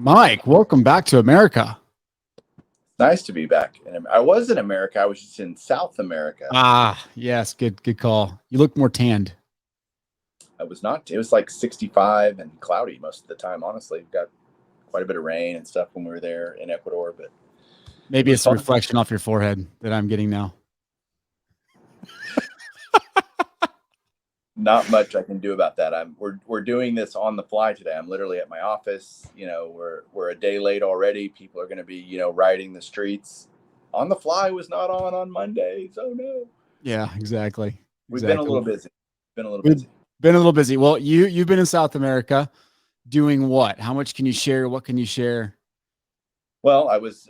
Mike, welcome back to America. Nice to be back. And I was in America. I was just in South America. Ah, yes, good call. You look more tanned. I was not. It was like 65 and cloudy most of the time. Honestly, we got quite a bit of rain and stuff when we were there in Ecuador. But maybe it it's a reflection off your forehead that I'm getting now. Not much I can do about that. We're doing this on the fly today. I'm literally at my office. We're a day late already. People are going to be riding the streets. On the fly was not on Mondays. Oh no. Yeah, exactly. We've been a little busy. Been a little busy. Well, you've been in South America doing what? How much can you share? What can you share? Well, I was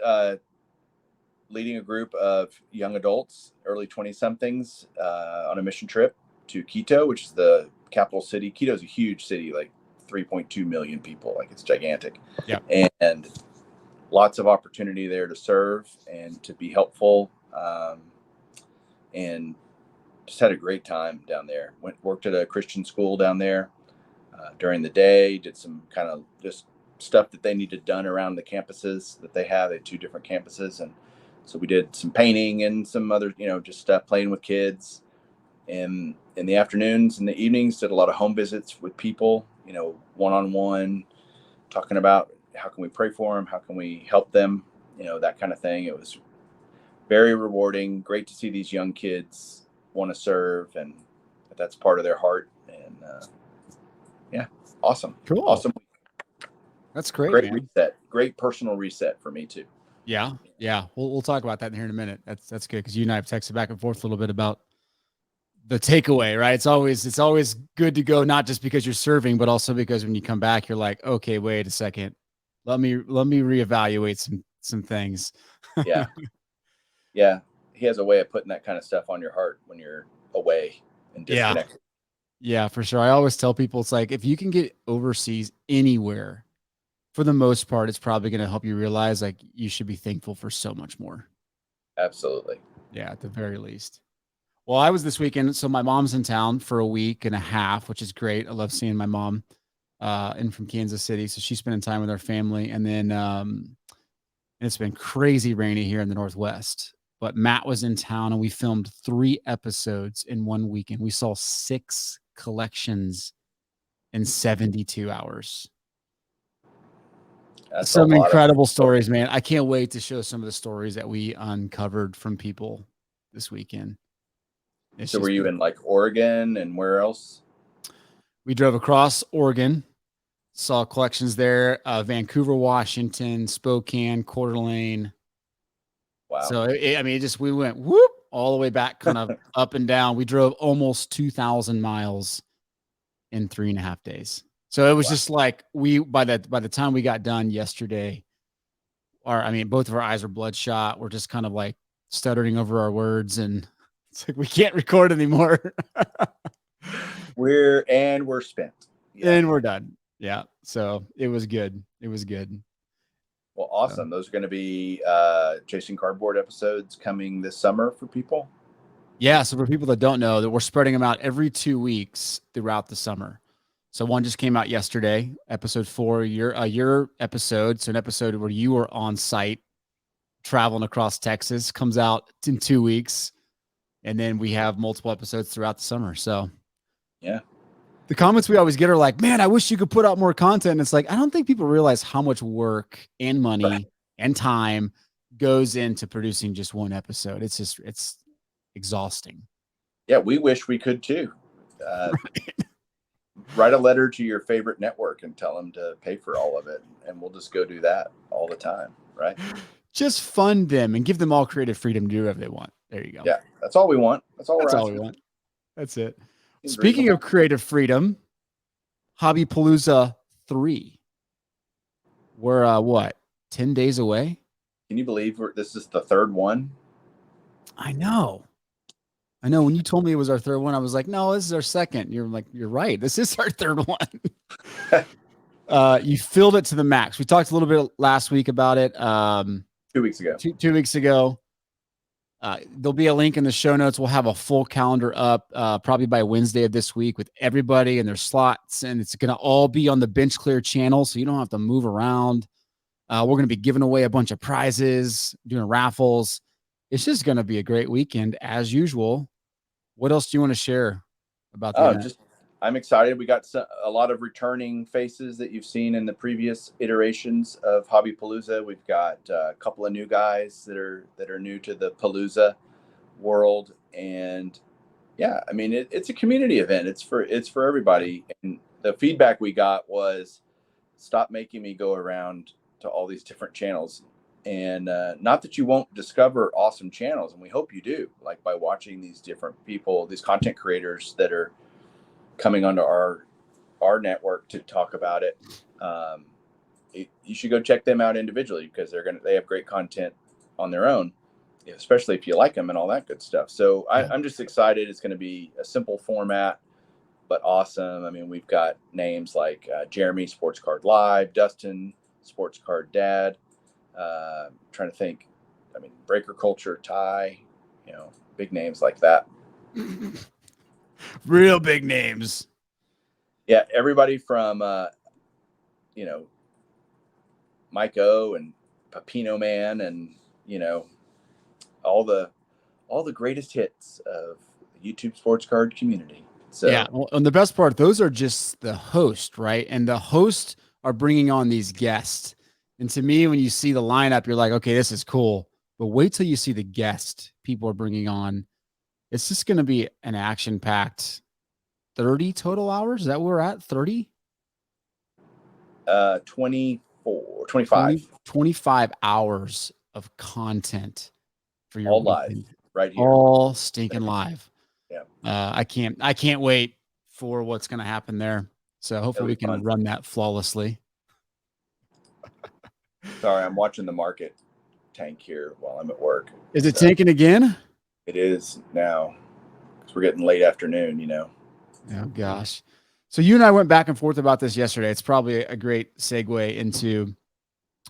leading a group of young adults, early 20-somethings, on a mission trip to Quito, which is the capital city. Quito is a huge city, like 3.2 million people. Like, it's gigantic. Yeah. And lots of opportunity there to serve and to be helpful. And just had a great time down there. Worked at a Christian school down there during the day, did some kind of just stuff that they needed done around the campuses that they have. They have 2 different campuses. And so we did some painting and some other, just stuff, playing with kids. And in the afternoons and the evenings, did a lot of home visits with people, one-on-one, talking about how can we pray for them? How can we help them? That kind of thing. It was very rewarding. Great to see these young kids want to serve, and that's part of their heart. And yeah, awesome. Cool. Awesome. That's great. Great reset. Great personal reset for me too. Yeah. We'll talk about that in here in a minute. That's good, because you and I have texted back and forth a little bit about the takeaway, right? It's always good to go, not just because you're serving, but also because when you come back, you're like, okay, wait a second, let me reevaluate some things. Yeah. Yeah. He has a way of putting that kind of stuff on your heart when you're away and disconnected. Yeah, for sure. I always tell people, it's like, if you can get overseas anywhere, for the most part, it's probably going to help you realize, like, you should be thankful for so much more. Absolutely. Yeah, at the very least. Well, I was this weekend. So my mom's in town for a week and a half, which is great. I love seeing my mom in from Kansas City. So she's spending time with our family. And then it's been crazy rainy here in the Northwest. But Matt was in town and we filmed 3 episodes in 1 weekend. We saw 6 collections in 72 hours. That's some incredible stories, man. I can't wait to show some of the stories that we uncovered from people this weekend. So were you in like Oregon, and where else? We drove across Oregon, saw collections there, Vancouver, Washington, Spokane, Coeur d'Alene. Wow. So we went whoop all the way back, kind of up and down. We drove almost 2,000 miles in 3.5 days. So it was just like, by the time we got done yesterday, both of our eyes were bloodshot. We're just kind of like stuttering over our words, and it's like we can't record anymore. We're spent. Yeah. And we're done. Yeah. So it was good. Well, awesome. Those are going to be Chasing Cardboard episodes coming this summer for people. Yeah. So for people that don't know, that we're spreading them out every 2 weeks throughout the summer. So one just came out yesterday, episode 4, your episode. So an episode where you were on site traveling across Texas comes out in 2 weeks. And then we have multiple episodes throughout the summer. So yeah, the comments we always get are like, man, I wish you could put out more content. And it's like, I don't think people realize how much work and money and time goes into producing just one episode. It's exhausting. Yeah, we wish we could too. Write a letter to your favorite network and tell them to pay for all of it, and we'll just go do that all the time, right? Just fund them and give them all creative freedom to do whatever they want. There you go. Yeah, that's all we want. That's all we want. That's it. Speaking of creative freedom, Hobbypalooza 3. We're 10 days away? Can you believe this is the 3rd one? I know. When you told me it was our 3rd one, I was like, no, this is our 2nd. You're like, you're right. This is our 3rd one. You filled it to the max. We talked a little bit last week about it. 2 weeks ago. 2 weeks ago. There'll be a link in the show notes. We'll have a full calendar up probably by Wednesday of this week with everybody and their slots. And it's going to all be on the Bench Clear channel, so you don't have to move around. We're going to be giving away a bunch of prizes, doing raffles. It's just going to be a great weekend as usual. What else do you want to share about the Oh, event? just I'm excited. We got a lot of returning faces that you've seen in the previous iterations of Hobbypalooza. We've got a couple of new guys that are new to the Palooza world, and yeah, I mean it's a community event. It's for everybody. And the feedback we got was, stop making me go around to all these different channels. And not that you won't discover awesome channels, and we hope you do, like by watching these different people, these content creators that are coming onto our network to talk about it. You should go check them out individually, because they have great content on their own, especially if you like them and all that good stuff. So Yeah. I'm just excited. It's going to be a simple format, but awesome. I mean, we've got names like Jeremy Sports Card Live, Dustin Sports Card Dad. Trying to think. I mean, Breaker Culture, Ty. Big names like that. Real big names. Yeah, everybody from Mike O and Papino Man, and all the greatest hits of the YouTube sports card community. So Yeah. Well, and the best part, those are just the host, right? And the hosts are bringing on these guests. And to me, when you see the lineup, you're like, okay, this is cool. But wait till you see the guest people are bringing on. It's just going to be an action packed 30 total hours. Is that where we're at? 30? 24, 20, 25, 25 hours of content for your all live weekend. right here. All stinking live. Yeah. I can't wait for what's going to happen there. So hopefully we can Fun. run that flawlessly. Sorry, I'm watching the market tank here while I'm at work. Is it tanking again? It is now, because we're getting late afternoon. Oh gosh. So you and I went back and forth about this yesterday. It's probably a great segue into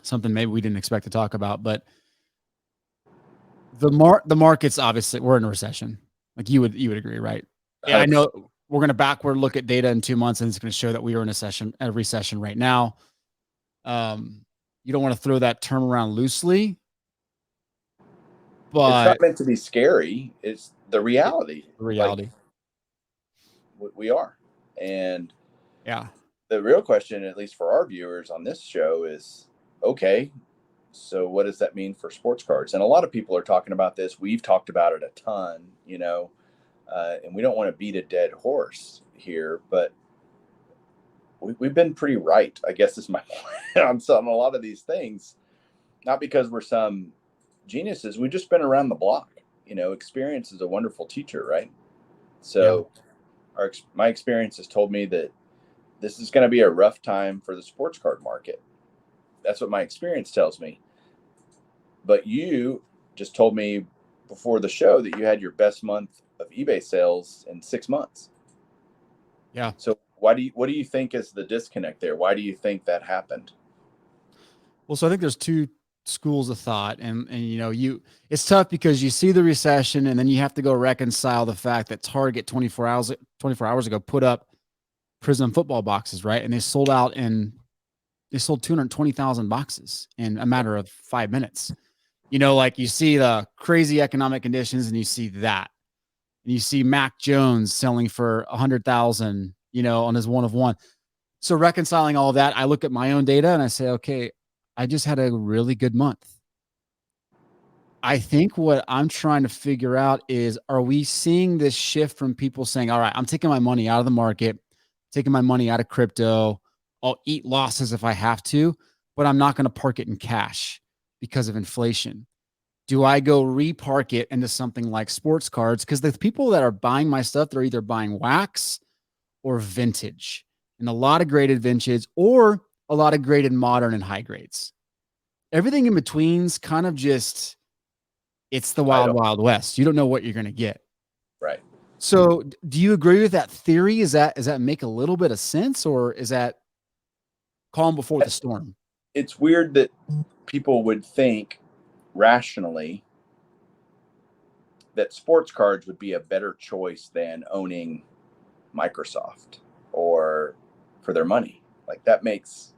something maybe we didn't expect to talk about, but the markets, obviously we're in a recession. Like you would agree, right? Yeah, I know we're going to backward look at data in 2 months, and it's going to show that we are in a recession right now. You don't want to throw that term around loosely, but it's not meant to be scary. It's the reality. The reality. Like, we are. And yeah, the real question, at least for our viewers on this show, is, okay, so what does that mean for sports cards? And a lot of people are talking about this. We've talked about it a ton, and we don't want to beat a dead horse here, but we've been pretty right, I guess is my point, on a lot of these things. Not because we're some geniuses. We've just been around the block. Experience is a wonderful teacher, right? So my experience has told me that this is going to be a rough time for the sports card market. That's what my experience tells me. But you just told me before the show that you had your best month of eBay sales in 6 months. Yeah. So what do you think is the disconnect there? Why do you think that happened? Well, so I think there's two schools of thought, and it's tough because you see the recession, and then you have to go reconcile the fact that Target 24 hours ago put up Prism football boxes, right? And they sold 220,000 boxes in a matter of 5 minutes. Like you see the crazy economic conditions, and you see that, and you see Mac Jones selling for 100,000, on his 1 of 1. So reconciling all of that, I look at my own data and I say, okay, I just had a really good month. I think what I'm trying to figure out is, are we seeing this shift from people saying, all right, I'm taking my money out of the market, taking my money out of crypto. I'll eat losses if I have to, but I'm not going to park it in cash because of inflation. Do I go repark it into something like sports cards? Because the people that are buying my stuff, they're either buying wax or vintage, and a lot of graded vintage or a lot of graded modern and high grades. Everything in between's kind of just, it's the wild west. You don't know what you're going to get. Right. So do you agree with that theory? Does that make a little bit of sense, or is that calm before the storm? It's weird that people would think rationally that sports cards would be a better choice than owning Microsoft or for their money. Like, that makes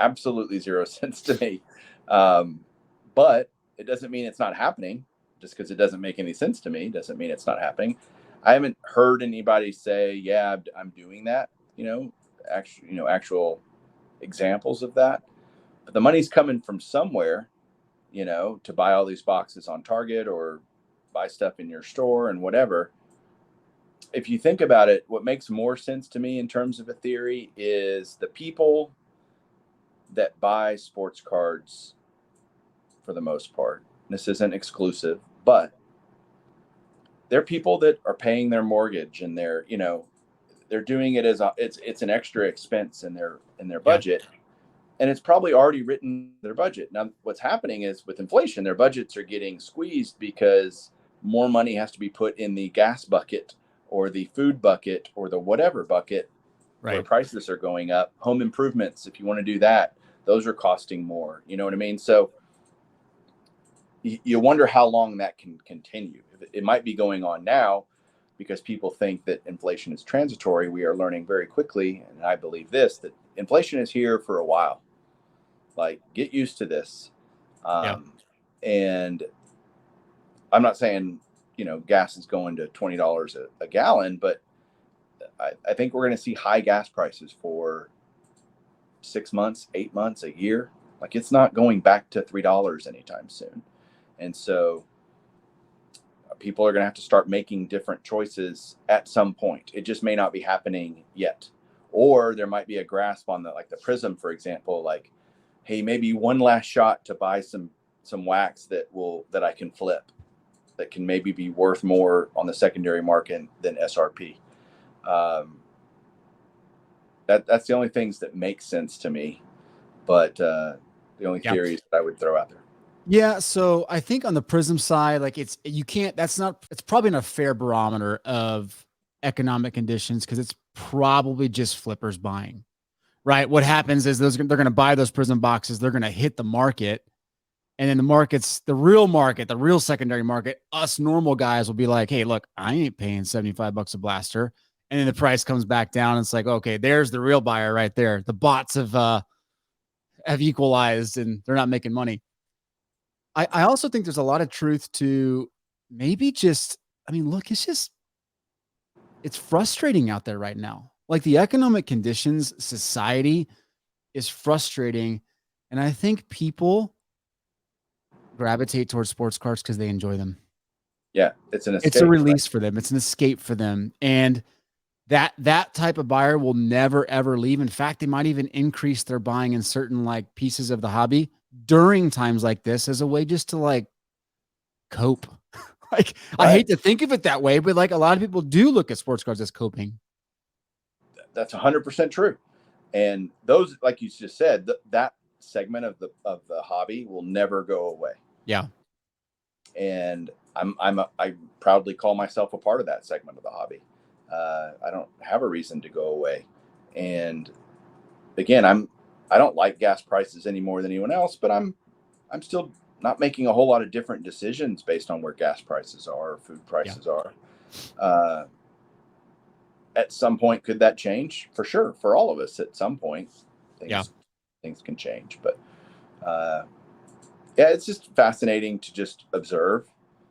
absolutely 0 cents to me. But it doesn't mean it's not happening. Just because it doesn't make any sense to me doesn't mean it's not happening. I haven't heard anybody say, "Yeah, I'm doing that." Actual examples of that. But the money's coming from somewhere, to buy all these boxes on Target or buy stuff in your store and whatever. If you think about it, what makes more sense to me in terms of a theory is the people that buy sports cards for the most part. This isn't exclusive, but they're people that are paying their mortgage and they're doing it as it's an extra expense in their Yeah. budget, and it's probably already written their budget. Now, what's happening is with inflation, their budgets are getting squeezed because more money has to be put in the gas bucket or the food bucket or the whatever bucket where Right. prices are going up. Home improvements, if you want to do that, those are costing more. You know what I mean? So you wonder how long that can continue. It might be going on now because people think that inflation is transitory. We are learning very quickly, and I believe this, that inflation is here for a while. Like, get used to this. Yeah. And I'm not saying, gas is going to $20 a gallon, but I think we're going to see high gas prices for 6 months, 8 months, a year. Like, it's not going back to $3 anytime soon. And so people are going to have to start making different choices at some point. It just may not be happening yet. Or there might be a grasp on the Prism, for example, like, hey, maybe one last shot to buy some wax that I can flip, that can maybe be worth more on the secondary market than SRP. That's the only things that make sense to me, but the only Yeah. theories that I would throw out there. Yeah, so I think on the Prism side, like it's probably not a fair barometer of economic conditions because it's probably just flippers buying, right? What happens is they're going to buy those Prism boxes, they're going to hit the market, and then the real market, the real secondary market, us normal guys will be like, hey, look, I ain't paying $75 a blaster. And then the price comes back down. And it's like, okay, there's the real buyer right there. The bots have equalized and they're not making money. I also think there's a lot of truth to maybe look, it's frustrating out there right now. Like the economic conditions, society is frustrating. And I think people gravitate towards sports cars because they enjoy them. Yeah, it's an escape. It's a release Right? for them. It's an escape for them. And that type of buyer will never ever leave. In fact, they might even increase their buying in certain like pieces of the hobby during times like this as a way just to like cope. Like, I Right. hate to think of it that way, but like a lot of people do look at sports cars as coping. That's 100% true. And those, like you just said, that segment of the hobby will never go away. Yeah. And I proudly call myself a part of that segment of the hobby. I don't have a reason to go away. And again, I don't like gas prices any more than anyone else, but I'm still not making a whole lot of different decisions based on where gas prices are, or food prices are. At some point, could that change? For sure, for all of us, at some point, things can change. But yeah, it's just fascinating to just observe,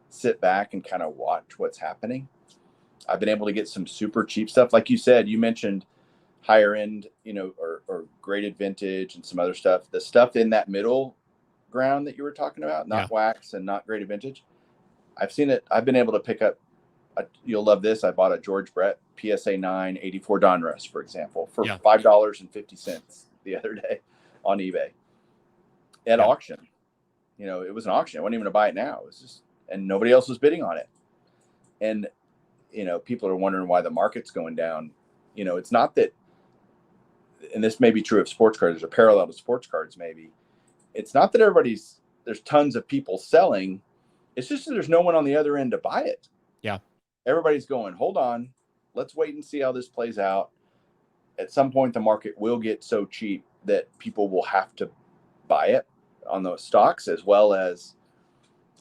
sit back, and kind of watch what's happening. I've been able to get some super cheap stuff, like you said. You mentioned higher end, or graded vintage and some other stuff. The stuff in that middle ground that you were talking about, not wax and not graded vintage. I've seen it. I've been able to pick up. You'll love this. I bought a George Brett PSA 9 84 Donruss, for example, for $5.50 the other day on eBay at auction. It was an auction. I wasn't even going to buy it now. It was just, and nobody else was bidding on it. And people are wondering why the market's going down. It's not that, and this may be true of sports cards. There's a parallel to sports cards. Maybe it's not that there's tons of people selling. It's just that there's no one on the other end to buy it. Yeah. Everybody's going, hold on, let's wait and see how this plays out. At some point, the market will get so cheap that people will have to buy it on those stocks, as well as,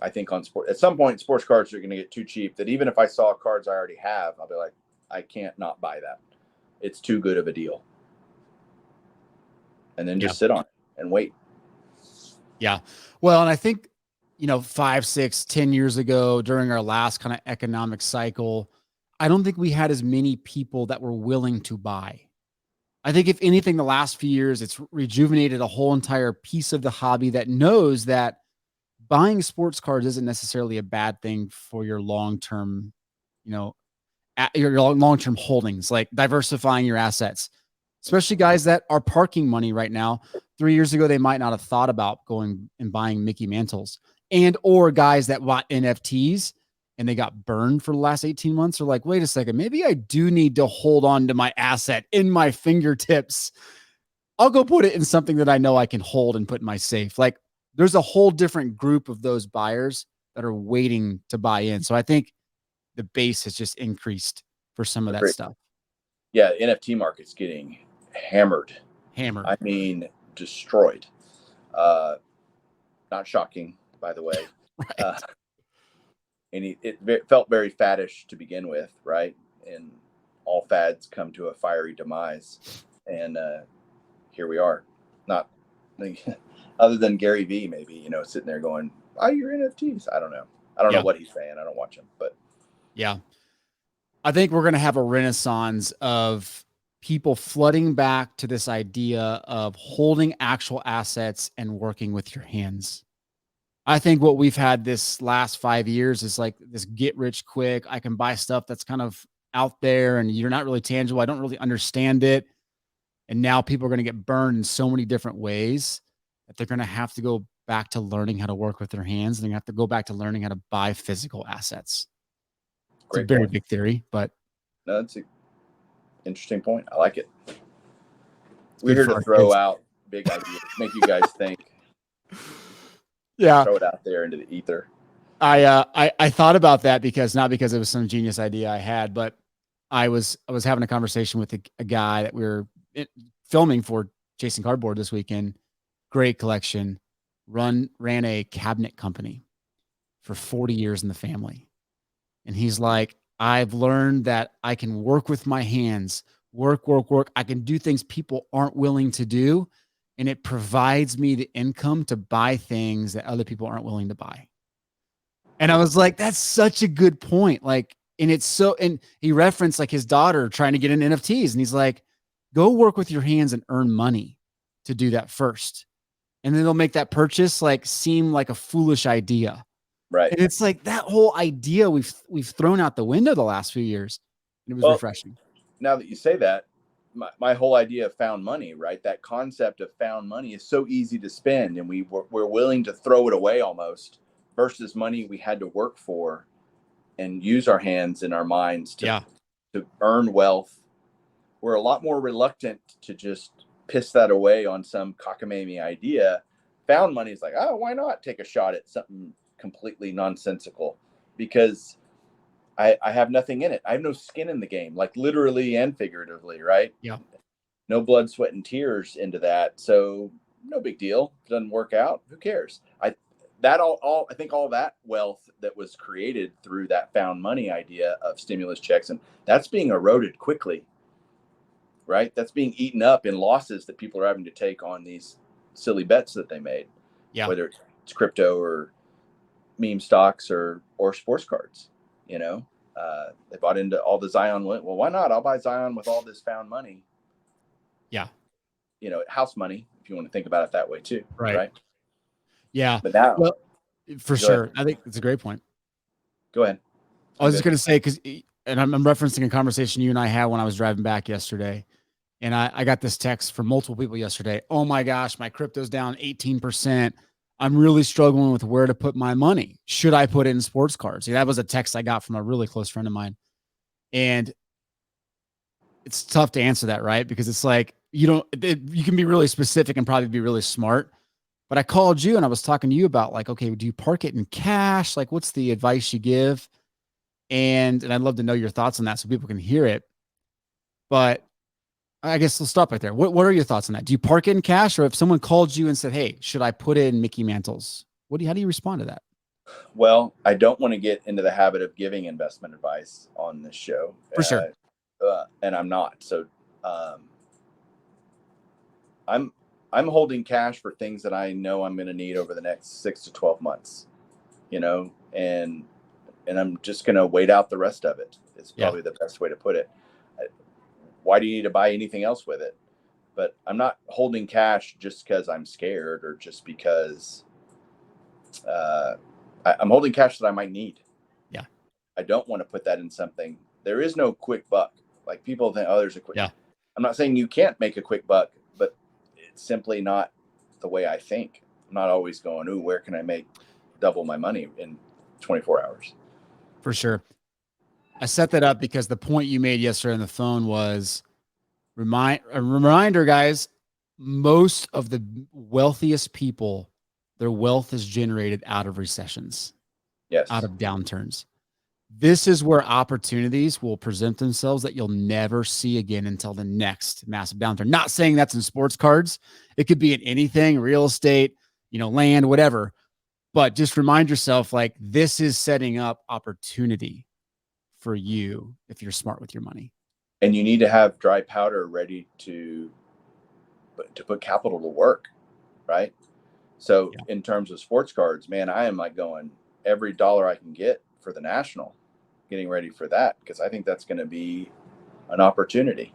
I think, on sport. At some point, sports cards are going to get too cheap that even if I saw cards I already have, I'll be like, I can't not buy that. It's too good of a deal. And then just sit on it. and wait. Yeah. Well, and I think, 5, 6, 10 years ago during our last kind of economic cycle, I don't think we had as many people that were willing to buy. I think if anything, the last few years, it's rejuvenated a whole entire piece of the hobby that knows that buying sports cards isn't necessarily a bad thing for your long-term, you know, your long-term holdings, like diversifying your assets, especially guys that are parking money right now. 3 years ago, they might not have thought about going and buying Mickey Mantles, and or guys that bought NFTs and they got burned for the last 18 months are like, wait a second, maybe I do need to hold on to my asset in my fingertips. I'll go put it in something that I know I can hold and put in my safe. Like there's a whole different group of those buyers that are waiting to buy in. So I think the base has just increased for some of that Agreed. stuff. Yeah, NFT market's getting hammered. Hammered. I mean, destroyed. Uh, Not shocking, by the way. Right. Uh, and it felt very faddish to begin with, right? And all fads come to a fiery demise. And here we are. Not other than Gary V, maybe, sitting there going, "Buy your NFTs." I don't know. I don't know Yeah. what he's saying. I don't watch him, but Yeah. I think we're going to have a renaissance of people flooding back to this idea of holding actual assets and working with your hands. I think what we've had this last 5 years is like this get rich quick. I can buy stuff that's kind of out there and you're not really tangible. I don't really understand it. And now people are going to get burned in so many different ways that they're going to have to go back to learning how to work with their hands. And they're going to have to go back to learning how to buy physical assets. It's a great very point. big theory, but No, that's an interesting point. I like it. We're good here for to our throw kids. out big ideas, make you guys think, Yeah. throw it out there into the ether. I thought about that because not because it was some genius idea I had, but I was having a conversation with a guy that we were filming for Chasing Cardboard this weekend. Great collection. Ran a cabinet company for 40 years in the family. And he's like, I've learned that I can work with my hands, work. I can do things people aren't willing to do. And it provides me the income to buy things that other people aren't willing to buy. And I was like, that's such a good point. Like, and it's so, and he referenced like his daughter trying to get in NFTs. And he's like, go work with your hands and earn money to do that first. And then they'll make that purchase like seem like a foolish idea. Right. And it's like that whole idea we've thrown out the window the last few years. And it was refreshing. Now that you say that, my whole idea of found money, right? That concept of found money is so easy to spend, and we're willing to throw it away almost, versus money we had to work for and use our hands and our minds to earn wealth. We're a lot more reluctant to just piss that away on some cockamamie idea. Found money is like, oh, why not take a shot at something completely nonsensical? Because I have nothing in it. I have no skin in the game, like literally and figuratively, right? Yeah. No blood, sweat, and tears into that. So no big deal. If it doesn't work out, who cares? I think all that wealth that was created through that found money idea of stimulus checks, and that's being eroded quickly, right? That's being eaten up in losses that people are having to take on these silly bets that they made. Yeah. Whether it's crypto or meme stocks or sports cards, they bought into all the Zion. Well, why not? I'll buy Zion with all this found money. Yeah. House money, if you want to think about it that way too. Right. Yeah. But now, well, for sure. Ahead. I think it's a great point. Go ahead. I was just going to say, and I'm referencing a conversation you and I had when I was driving back yesterday. And I got this text from multiple people yesterday. Oh my gosh, my crypto's down 18%. I'm really struggling with where to put my money. Should I put it in sports cards? That was a text I got from a really close friend of mine. And it's tough to answer that, right? Because it's like, you can be really specific and probably be really smart. But I called you and I was talking to you about like, okay, do you park it in cash? Like, what's the advice you give? And I'd love to know your thoughts on that so people can hear it. But I guess we'll stop right there. What are your thoughts on that? Do you park it in cash, or if someone called you and said, hey, should I put it in Mickey Mantles? How do you respond to that? Well, I don't want to get into the habit of giving investment advice on this show. For sure. And I'm not. So I'm I'm holding cash for things that I know I'm going to need over the next 6 to 12 months, and I'm just going to wait out the rest of it. It's probably the best way to put it. Why do you need to buy anything else with it? But I'm not holding cash just because I'm scared or just because I'm holding cash that I might need. Yeah. I don't want to put that in something. There is no quick buck. Like people think, oh, there's a quick. Yeah. I'm not saying you can't make a quick buck, but it's simply not the way I think. I'm not always going, ooh, where can I make double my money in 24 hours? For sure. I set that up because the point you made yesterday on the phone was a reminder, guys, most of the wealthiest people, their wealth is generated out of recessions, out of downturns. This is where opportunities will present themselves that you'll never see again until the next massive downturn. Not saying that's in sports cards. It could be in anything, real estate, land, whatever. But just remind yourself, like, this is setting up opportunity for you if you're smart with your money. And you need to have dry powder ready to put capital to work, right? So in terms of sports cards, man, I am like going every dollar I can get for the National, getting ready for that, because I think that's going to be an opportunity.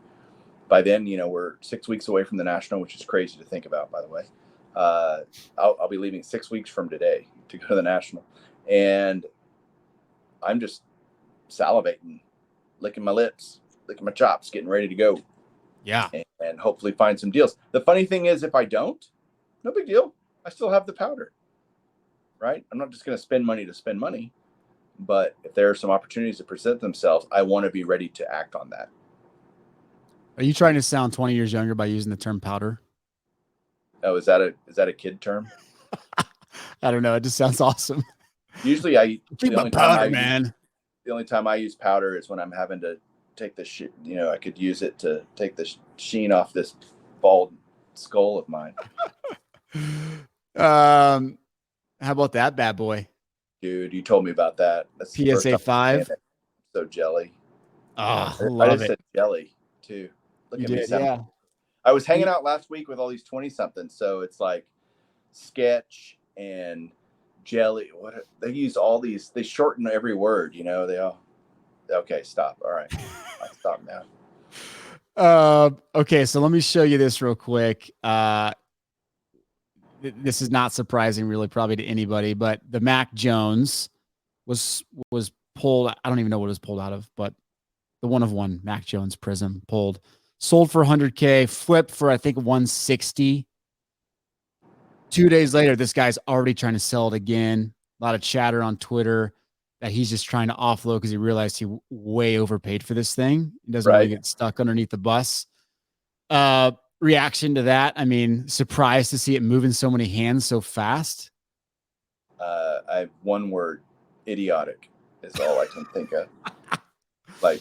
By then, we're 6 weeks away from the National, which is crazy to think about, by the way. I'll be leaving 6 weeks from today to go to the National. And I'm just salivating, licking my lips, licking my chops, getting ready to go. Yeah. And hopefully find some deals. The funny thing is, if I don't, no big deal. I still have the powder, right? I'm not just going to spend money to spend money. But if there are some opportunities that present themselves, I want to be ready to act on that. Are you trying to sound 20 years younger by using the term powder? Oh, is that a kid term? I don't know. It just sounds awesome. Usually the only time I use powder is when I'm having to take the shit. I could use it to take the sheen off this bald skull of mine. How about that bad boy? Dude, you told me about that. That's PSA 5. So jelly. Oh, I just said jelly too. Look you at me. did, yeah. I was hanging out last week with all these 20-somethings, so it's like sketch and jelly. They use all these? They shorten every word. They all. Okay, stop. All right, I'll stop now. Okay, so let me show you this real quick. This is not surprising, really, probably to anybody, but the Mac Jones was pulled. I don't even know what it was pulled out of, but the 1 of 1 Mac Jones Prism pulled, sold for $100K, flipped for I think 160. 2 days later, this guy's already trying to sell it again. A lot of chatter on Twitter that he's just trying to offload because he realized he way overpaid for this thing. He doesn't want to get stuck underneath the bus. Reaction to that? I mean, surprised to see it move in so many hands so fast. I have one word: idiotic is all I can think of. Like,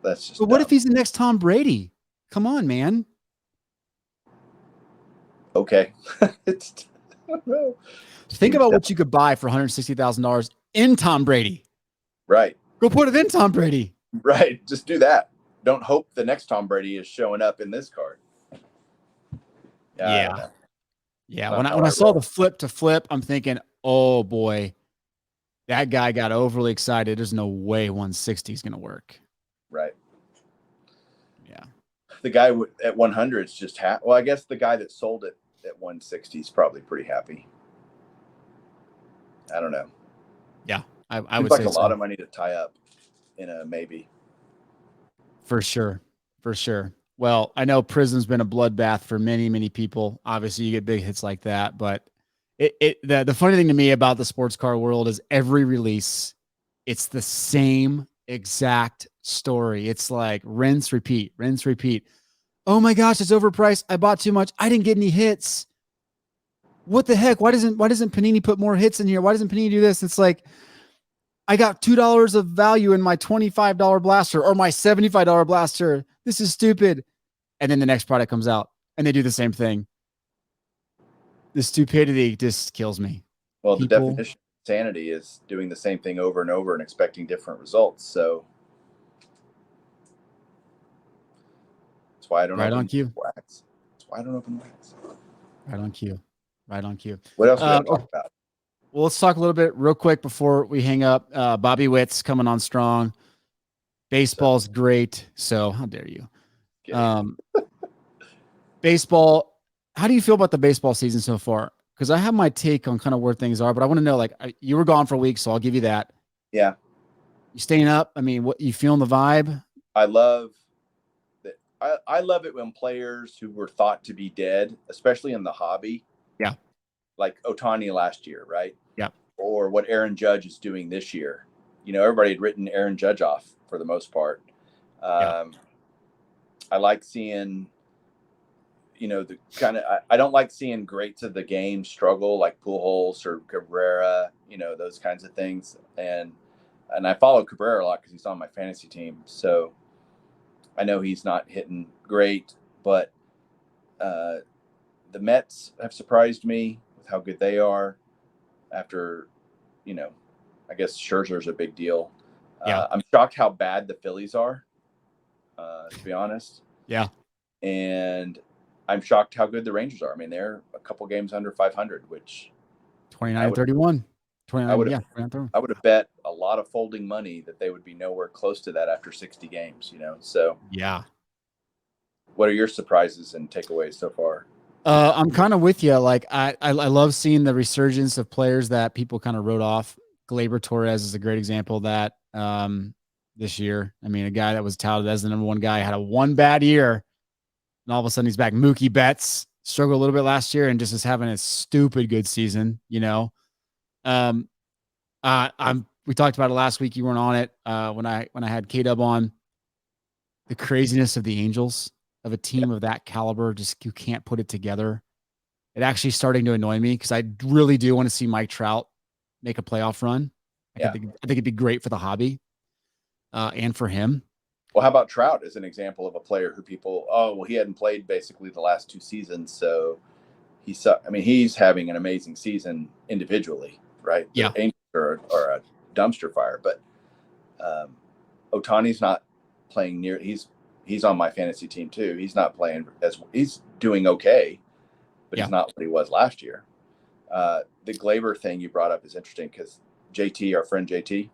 that's just. But what if he's the next Tom Brady? Come on, man. Okay. I don't know. Think about what you could buy for $160,000 in Tom Brady. Right. Go put it in Tom Brady. Right. Just do that. Don't hope the next Tom Brady is showing up in this card. Yeah. When I saw the flip to flip, I'm thinking, oh boy, that guy got overly excited. There's no way 160 is going to work. Right. Yeah. The guy at 100 is just happy. Well, I guess the guy that sold it at 160 is probably pretty happy. I don't know. Yeah. I would say like a lot of money to tie up in a maybe. For sure. Well, I know Prism's been a bloodbath for many, many people. Obviously, you get big hits like that, but the funny thing to me about the sports car world is every release, it's the same exact story. It's like rinse, repeat. Oh my gosh, it's overpriced. I bought too much. I didn't get any hits. What the heck? Why doesn't Panini put more hits in here? Why doesn't Panini do this? It's like, I got $2 of value in my $25 blaster or my $75 blaster. This is stupid. And then the next product comes out and they do the same thing. The stupidity just kills me. Well, the definition of insanity is doing the same thing over and over and expecting different results. So that's why I don't right on cue. That's wide open lanes. Right on cue. Right on cue. What else we got to Okay. talk about? Well, let's talk a little bit real quick before we hang up. Bobby Witt's coming on strong. Baseball's great. So how dare you? Baseball. How do you feel about the baseball season so far? Because I have my take on kind of where things are, but I want to know, like, you were gone for a week, so I'll give you that. Yeah. You staying up? I mean, what you feeling the vibe? I love that. I love it when players who were thought to be dead, especially in the hobby. Yeah. Like Ohtani last year, right? Yeah. Or what Aaron Judge is doing this year. You know, everybody had written Aaron Judge off for the most part. Yeah. I like seeing, you know, the kind of, I don't like seeing greats of the game struggle like Pujols or Cabrera, you know, those kinds of things. And I follow Cabrera a lot because he's on my fantasy team. So I know he's not hitting great, but the Mets have surprised me with how good they are after, you know, I guess Scherzer's a big deal. Yeah. I'm shocked how bad the Phillies are, to be honest. Yeah. And I'm shocked how good the Rangers are. I mean, they're a couple games under 500, which 29-31. 29, yeah. I would have bet a lot of folding money that they would be nowhere close to that after 60 games, you know? So, yeah. What are your surprises and takeaways so far? I'm kind of with you. Like, I love seeing the resurgence of players that people kind of wrote off. Gleyber Torres is a great example of that this year. I mean, a guy that was touted as the number one guy had a one bad year, and all of a sudden he's back. Mookie Betts struggled a little bit last year and just is having a stupid good season, you know? We talked about it last week. You weren't on it when I had K-Dub on. The craziness of the Angels, of a team of that caliber, just you can't put it together. It actually starting to annoy me because I really do want to see Mike Trout make a playoff run. I think it'd be great for the hobby and for him. Well, how about Trout as an example of a player who people, he hadn't played basically the last 2 seasons, so I mean, he's having an amazing season individually, right? Yeah. The Angels are a dumpster fire, but Ohtani's not playing near. He's on my fantasy team too. He's not playing he's doing okay, but he's not what he was last year. The Gleyber thing you brought up is interesting because JT, our friend JT,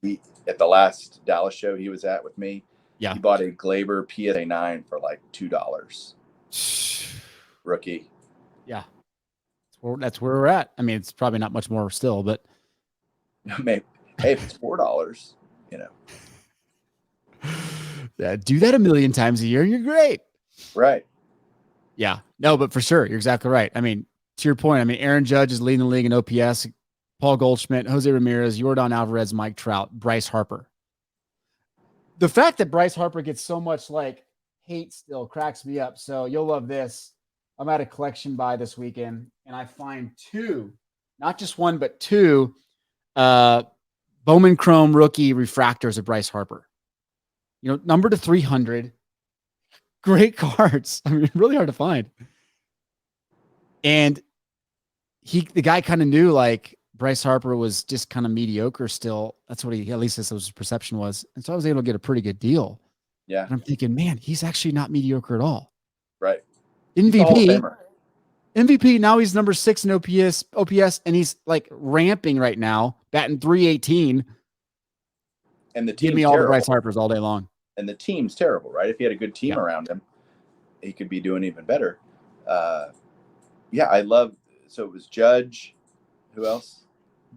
he at the last Dallas show he was at with me, he bought a Gleyber PSA 9 for like $2. Rookie. Yeah. That's where we're at. I mean, it's probably not much more still, but maybe, hey, if it's $4, you know. Do that a million times a year and you're great. Right. Yeah. No, but for sure, you're exactly right. I mean, to your point, I mean, Aaron Judge is leading the league in OPS, Paul Goldschmidt, Jose Ramirez, Yordan Alvarez, Mike Trout, Bryce Harper. The fact that Bryce Harper gets so much like hate still cracks me up. So you'll love this. I'm at a collection buy this weekend and I find 2, not just 1, but 2 Bowman Chrome rookie refractors of Bryce Harper. You know, number to 300. Great cards. I mean, really hard to find. And the guy kind of knew like Bryce Harper was just kind of mediocre still. That's what at least his perception was. And so I was able to get a pretty good deal. Yeah. And I'm thinking, man, he's actually not mediocre at all. Right. MVP. Now he's number 6 in OPS, and he's like ramping right now, batting .318. And the give me all the Bryce Harpers all day long. And the team's terrible, right? If he had a good team around him, he could be doing even better. I love. So it was Judge. Who else?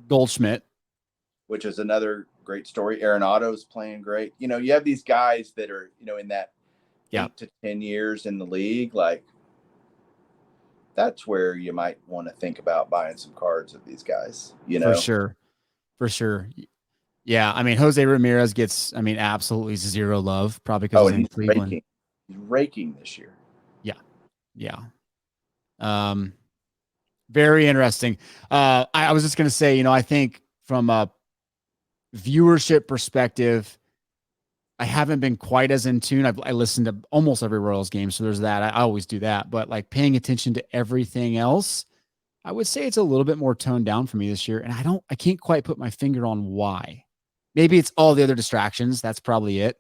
Goldschmidt, which is another great story. Arenado's playing great. You know, you have these guys that are, you know, in that 8 to 10 years in the league. Like, that's where you might want to think about buying some cards of these guys. You know, for sure. Yeah, I mean, Jose Ramirez gets, I mean, absolutely zero love, probably because he's in Cleveland. He's raking this year. Yeah. Very interesting. I was just going to say, you know, I think from a viewership perspective, I haven't been quite as in tune. I listened to almost every Royals game, so there's that. I always do that, but like paying attention to everything else, I would say it's a little bit more toned down for me this year, and I can't quite put my finger on why. Maybe it's all the other distractions. That's probably it.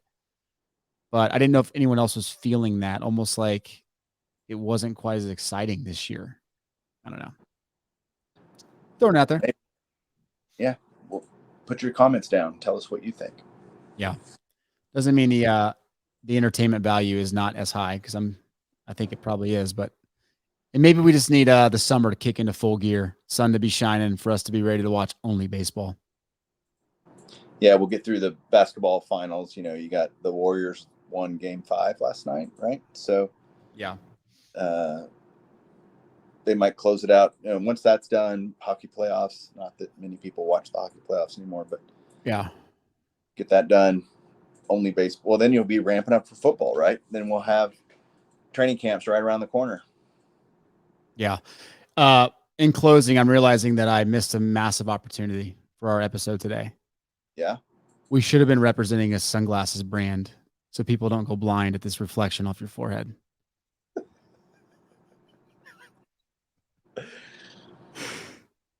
But I didn't know if anyone else was feeling that, almost like it wasn't quite as exciting this year. I don't know. Throwing it out there. Yeah. Well, put your comments down. Tell us what you think. Yeah. Doesn't mean the entertainment value is not as high, because I think it probably is, but and maybe we just need the summer to kick into full gear, sun to be shining for us to be ready to watch only baseball. Yeah, we'll get through the basketball finals. You got the Warriors won Game 5 last night, right? So yeah, they might close it out. Once that's done, hockey playoffs. Not that many people watch the hockey playoffs anymore, but yeah, get that done. Only baseball. Well, then you'll be ramping up for football, right? Then we'll have training camps right around the corner. yeah. In closing, I'm realizing that I missed a massive opportunity for our episode today. Yeah. We should have been representing a sunglasses brand so people don't go blind at this reflection off your forehead.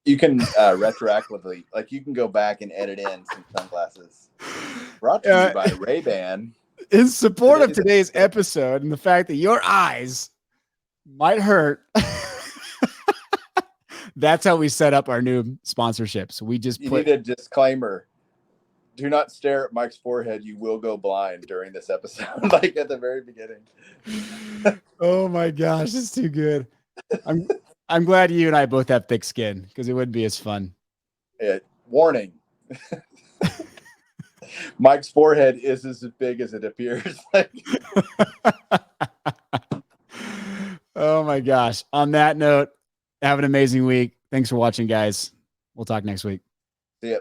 You can retroactively, like you can go back and edit in some sunglasses. Brought to you by Ray-Ban. In support of today's episode and the fact that your eyes might hurt. That's how we set up our new sponsorships. We just need a disclaimer. Do not stare at Mike's forehead. You will go blind during this episode, like at the very beginning. Oh my gosh, it's too good. I'm glad you and I both have thick skin, because it wouldn't be as fun. Warning. Mike's forehead is as big as it appears. Oh my gosh. On that note, have an amazing week. Thanks for watching, guys. We'll talk next week. See ya.